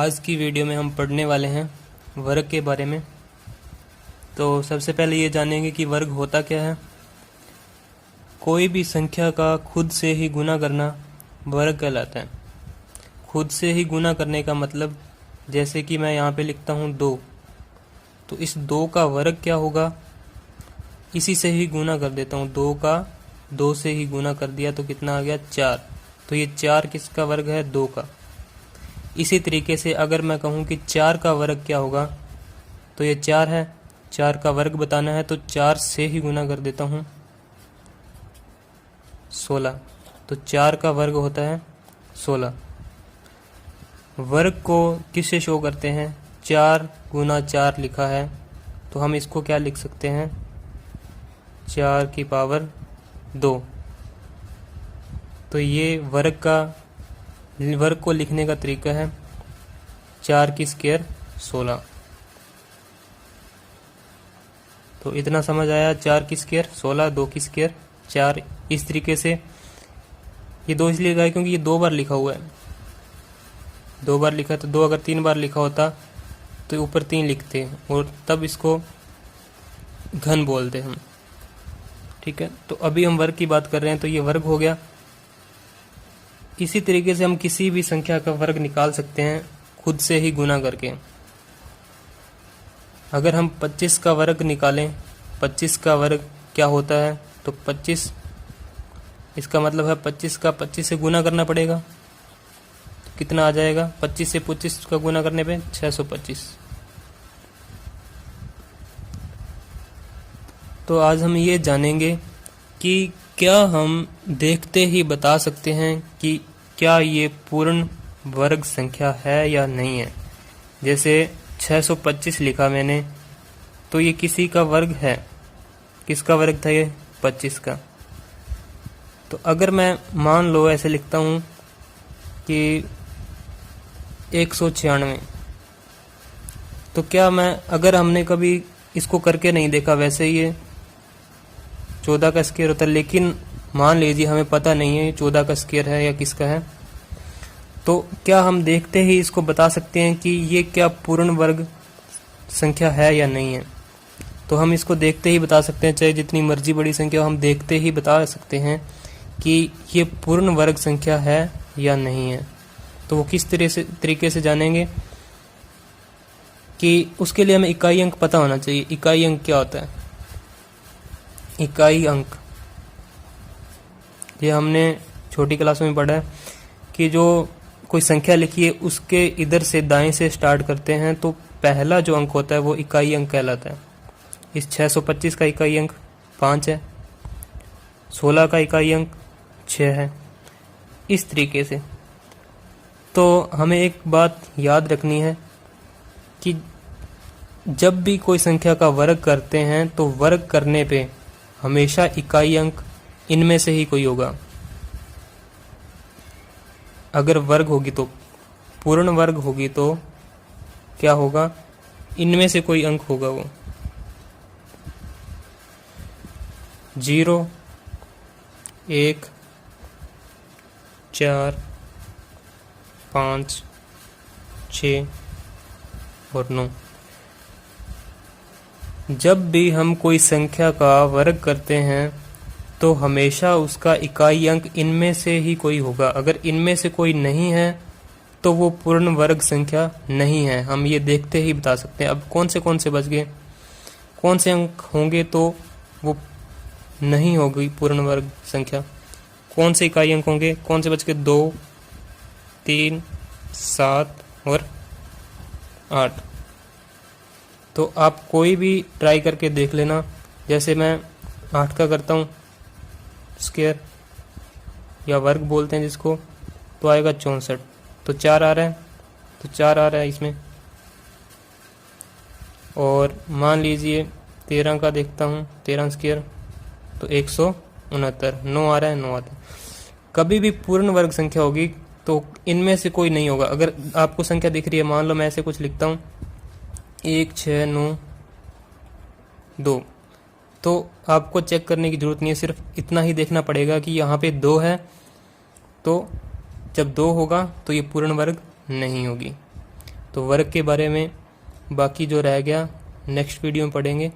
आज की वीडियो में हम पढ़ने वाले हैं वर्ग के बारे में। तो सबसे पहले ये जानेंगे कि वर्ग होता क्या है। कोई भी संख्या का खुद से ही गुना करना वर्ग कहलाता है। खुद से ही गुना करने का मतलब, जैसे कि मैं यहाँ पे लिखता हूँ 2, तो इस 2 का वर्ग क्या होगा, इसी से ही गुना कर देता हूँ। 2 का 2 से ही गुना कर दिया तो कितना आ गया 4। तो ये 4 किसका वर्ग है, 2 का। इसी तरीके से अगर मैं कहूँ कि 4 का वर्ग क्या होगा, तो ये 4 है, 4 का वर्ग बताना है तो 4 से ही गुना कर देता हूँ 16। तो 4 का वर्ग होता है 16। वर्ग को किससे शो करते हैं, 4 गुना 4 लिखा है तो हम इसको क्या लिख सकते हैं, 4 की पावर 2। तो ये वर्ग को लिखने का तरीका है 4 की स्क्वायर 16। तो इतना समझ आया, 4 की स्क्वायर 16, 2 की स्क्वायर 4। इस तरीके से ये 2 इसलिए लिखा क्योंकि ये 2 बार लिखा हुआ है। 2 बार लिखा तो 2, अगर 3 बार लिखा होता तो ऊपर 3 लिखते और तब इसको घन बोलते हम। ठीक है, तो अभी हम वर्ग की बात कर रहे हैं तो ये वर्ग हो गया। इसी तरीके से हम किसी भी संख्या का वर्ग निकाल सकते हैं खुद से ही गुना करके। अगर हम 25 का वर्ग निकालें, 25 का वर्ग क्या होता है, तो 25, इसका मतलब है 25 का 25 से गुना करना पड़ेगा। तो कितना आ जाएगा, 25 से 25 का गुना करने पे 625। तो आज हम ये जानेंगे कि क्या हम देखते ही बता सकते हैं कि क्या ये पूर्ण वर्ग संख्या है या नहीं है। जैसे 625 लिखा मैंने, तो ये किसी का वर्ग है। किसका वर्ग था ये, 25 का। तो अगर मैं मान लो ऐसे लिखता हूँ कि 196, तो क्या मैं, अगर हमने कभी इसको करके नहीं देखा, वैसे ये 14 का स्क्वायर होता है, लेकिन मान लीजिए हमें पता नहीं है 14 का स्क्वायर है या किसका है, तो क्या हम देखते ही इसको बता सकते हैं कि ये क्या पूर्ण वर्ग संख्या है या नहीं है। तो हम इसको देखते ही बता सकते हैं, चाहे जितनी मर्जी बड़ी संख्या हो, हम देखते ही बता सकते हैं कि ये पूर्ण वर्ग संख्या है या नहीं है। तो वो किस तरीके से जानेंगे कि उसके लिए हमें इकाई अंक पता होना चाहिए। इकाई अंक क्या होता है, इकाई अंक ये हमने छोटी क्लास में पढ़ा है कि जो कोई संख्या लिखी है उसके इधर से दाएं से स्टार्ट करते हैं तो पहला जो अंक होता है वो इकाई अंक कहलाता है। इस 625 का इकाई अंक 5 है, 16 का इकाई अंक 6 है। इस तरीके से तो हमें एक बात याद रखनी है कि जब भी कोई संख्या का वर्ग करते हैं तो वर्ग करने पे हमेशा इकाई अंक इनमें से ही कोई होगा। अगर वर्ग होगी तो, पूर्ण वर्ग होगी तो क्या होगा, इनमें से कोई अंक होगा। वो 0, 1, 4, 5, 6 और 9। जब भी हम कोई संख्या का वर्ग करते हैं तो हमेशा उसका इकाई अंक इनमें से ही कोई होगा। अगर इनमें से कोई नहीं है तो वो पूर्ण वर्ग संख्या नहीं है। हम ये देखते ही बता सकते हैं। अब कौन से बच गए, कौन से अंक होंगे तो वो नहीं होगी पूर्ण वर्ग संख्या। कौन से इकाई अंक होंगे, कौन से बच गए, 2, 3, 7 और 8। तो आप कोई भी ट्राई करके देख लेना। जैसे मैं 8 का करता हूँ स्क्वायर या वर्ग बोलते हैं जिसको, तो आएगा 64। तो 4 आ रहा है, तो 4 आ रहा है इसमें। और मान लीजिए 13 का देखता हूँ, 13 स्क्वायर तो 169, 9 आ रहा है, 9 आता है। कभी भी पूर्ण वर्ग संख्या होगी तो इनमें से कोई नहीं होगा। अगर आपको संख्या दिख रही है, मान लो मैं ऐसे कुछ लिखता हूँ 1, 6, 9, 2, तो आपको चेक करने की जरूरत नहीं है, सिर्फ इतना ही देखना पड़ेगा कि यहाँ पे 2 है, तो जब 2 होगा तो ये पूर्ण वर्ग नहीं होगी। तो वर्ग के बारे में बाकी जो रह गया नेक्स्ट वीडियो में पढ़ेंगे।